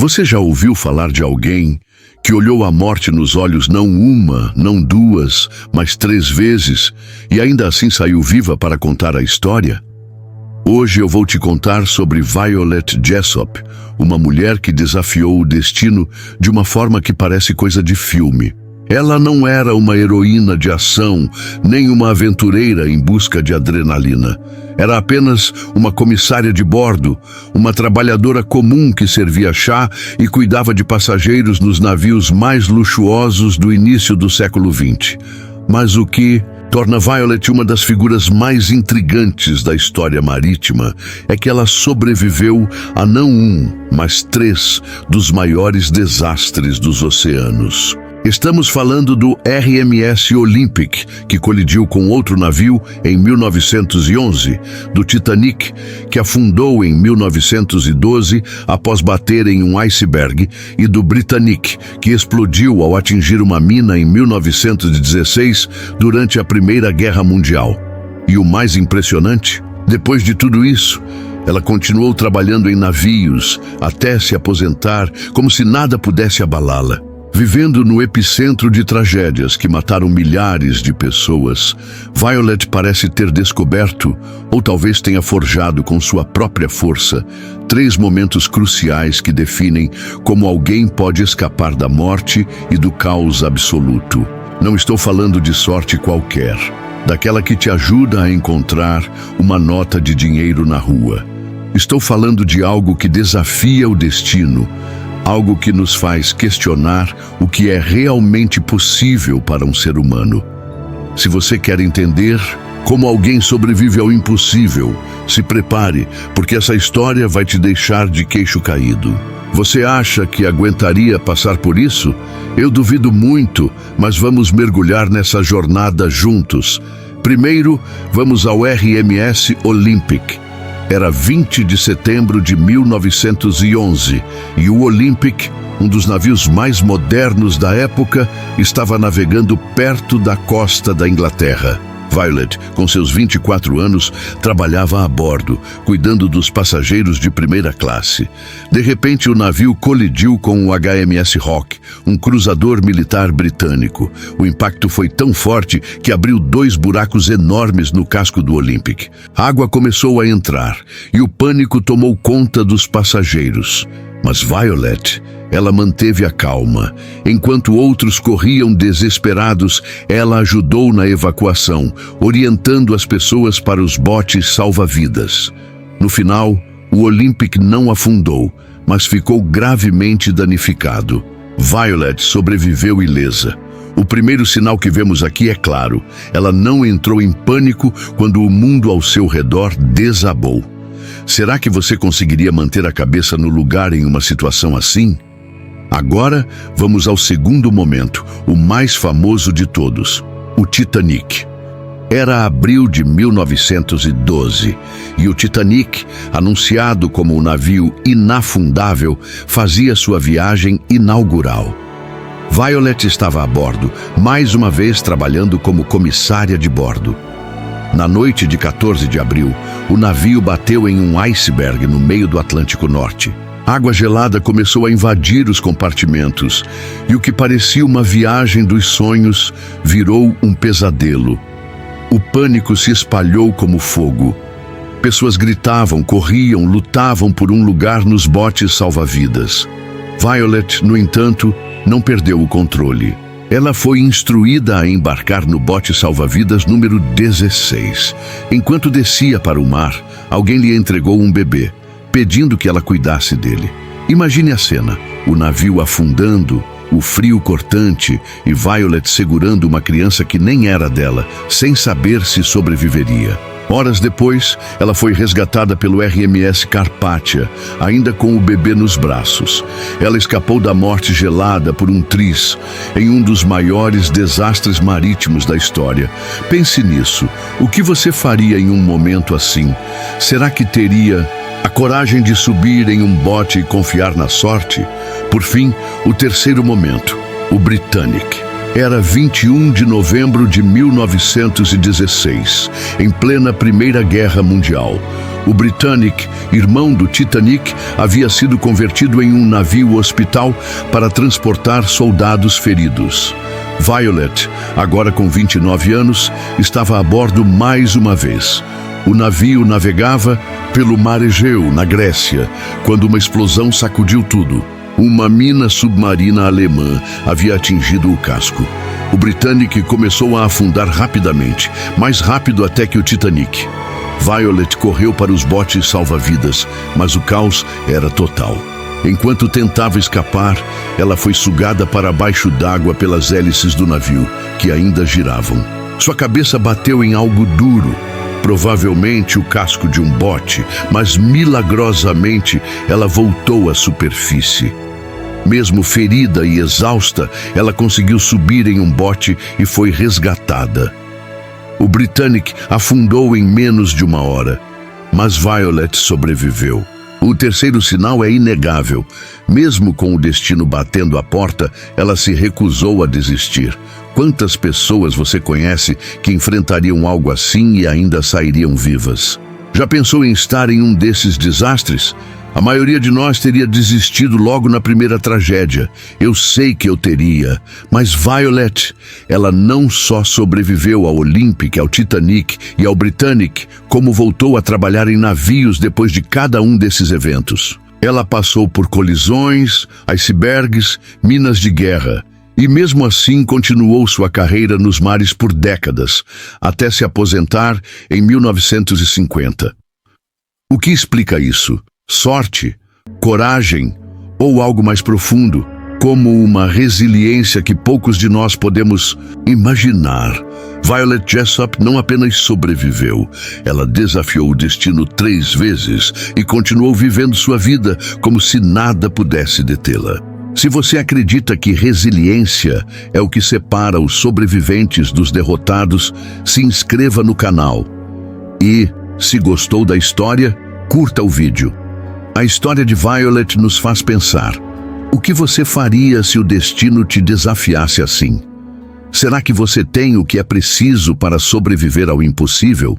Você já ouviu falar de alguém que olhou a morte nos olhos não uma, não duas, mas 3 vezes e ainda assim saiu viva para contar a história? Hoje eu vou te contar sobre Violet Jessop, uma mulher que desafiou o destino de uma forma que parece coisa de filme. Ela não era uma heroína de ação, nem uma aventureira em busca de adrenalina. Era apenas uma comissária de bordo, uma trabalhadora comum que servia chá e cuidava de passageiros nos navios mais luxuosos do início do século XX. Mas o que torna Violet uma das figuras mais intrigantes da história marítima é que ela sobreviveu a não um, mas 3 dos maiores desastres dos oceanos. Estamos falando do RMS Olympic, que colidiu com outro navio em 1911, do Titanic, que afundou em 1912 após bater em um iceberg, e do Britannic, que explodiu ao atingir uma mina em 1916 durante a Primeira Guerra Mundial. E o mais impressionante, depois de tudo isso, ela continuou trabalhando em navios até se aposentar, como se nada pudesse abalá-la. Vivendo no epicentro de tragédias que mataram milhares de pessoas, Violet parece ter descoberto, ou talvez tenha forjado com sua própria força, 3 momentos cruciais que definem como alguém pode escapar da morte e do caos absoluto. Não estou falando de sorte qualquer, daquela que te ajuda a encontrar uma nota de dinheiro na rua. Estou falando de algo que desafia o destino, algo que nos faz questionar o que é realmente possível para um ser humano. Se você quer entender como alguém sobrevive ao impossível, se prepare, porque essa história vai te deixar de queixo caído. Você acha que aguentaria passar por isso? Eu duvido muito, mas vamos mergulhar nessa jornada juntos. Primeiro, vamos ao RMS Olympic. Era 20 de setembro de 1911 e o Olympic, um dos navios mais modernos da época, estava navegando perto da costa da Inglaterra. Violet, com seus 24 anos, trabalhava a bordo, cuidando dos passageiros de primeira classe. De repente, o navio colidiu com o HMS Rock, um cruzador militar britânico. O impacto foi tão forte que abriu 2 buracos enormes no casco do Olympic. A água começou a entrar e o pânico tomou conta dos passageiros. Mas Violet, ela manteve a calma. Enquanto outros corriam desesperados, ela ajudou na evacuação, orientando as pessoas para os botes salva-vidas. No final, o Olympic não afundou, mas ficou gravemente danificado. Violet sobreviveu ilesa. O primeiro sinal que vemos aqui é claro: ela não entrou em pânico quando o mundo ao seu redor desabou. Será que você conseguiria manter a cabeça no lugar em uma situação assim? Agora, vamos ao segundo momento, o mais famoso de todos, o Titanic. Era abril de 1912 e o Titanic, anunciado como um navio inafundável, fazia sua viagem inaugural. Violet estava a bordo, mais uma vez trabalhando como comissária de bordo. Na noite de 14 de abril, o navio bateu em um iceberg no meio do Atlântico Norte. Água gelada começou a invadir os compartimentos e o que parecia uma viagem dos sonhos virou um pesadelo. O pânico se espalhou como fogo. Pessoas gritavam, corriam, lutavam por um lugar nos botes salva-vidas. Violet, no entanto, não perdeu o controle. Ela foi instruída a embarcar no bote salva-vidas número 16. Enquanto descia para o mar, alguém lhe entregou um bebê, pedindo que ela cuidasse dele. Imagine a cena: o navio afundando, o frio cortante e Violet segurando uma criança que nem era dela, sem saber se sobreviveria. Horas depois, ela foi resgatada pelo RMS Carpathia, ainda com o bebê nos braços. Ela escapou da morte gelada por um tris, em um dos maiores desastres marítimos da história. Pense nisso. O que você faria em um momento assim? Será que teria a coragem de subir em um bote e confiar na sorte? Por fim, o terceiro momento, o Britannic. Era 21 de novembro de 1916, em plena Primeira Guerra Mundial. O Britannic, irmão do Titanic, havia sido convertido em um navio-hospital para transportar soldados feridos. Violet, agora com 29 anos, estava a bordo mais uma vez. O navio navegava pelo Mar Egeu, na Grécia, quando uma explosão sacudiu tudo. Uma mina submarina alemã havia atingido o casco. O Britannic começou a afundar rapidamente, mais rápido até que o Titanic. Violet correu para os botes salva-vidas, mas o caos era total. Enquanto tentava escapar, ela foi sugada para baixo d'água pelas hélices do navio, que ainda giravam. Sua cabeça bateu em algo duro, provavelmente o casco de um bote, mas milagrosamente ela voltou à superfície. Mesmo ferida e exausta, ela conseguiu subir em um bote e foi resgatada. O Britannic afundou em menos de uma hora, mas Violet sobreviveu. O terceiro sinal é inegável. Mesmo com o destino batendo à porta, ela se recusou a desistir. Quantas pessoas você conhece que enfrentariam algo assim e ainda sairiam vivas? Já pensou em estar em um desses desastres? A maioria de nós teria desistido logo na primeira tragédia. Eu sei que eu teria. Mas Violet, ela não só sobreviveu ao Olympic, ao Titanic e ao Britannic, como voltou a trabalhar em navios depois de cada um desses eventos. Ela passou por colisões, icebergs, minas de guerra. E mesmo assim continuou sua carreira nos mares por décadas, até se aposentar em 1950. O que explica isso? Sorte, coragem ou algo mais profundo, como uma resiliência que poucos de nós podemos imaginar? Violet Jessop não apenas sobreviveu, ela desafiou o destino 3 vezes e continuou vivendo sua vida como se nada pudesse detê-la. Se você acredita que resiliência é o que separa os sobreviventes dos derrotados, se inscreva no canal. E, se gostou da história, curta o vídeo. A história de Violet nos faz pensar. O que você faria se o destino te desafiasse assim? Será que você tem o que é preciso para sobreviver ao impossível?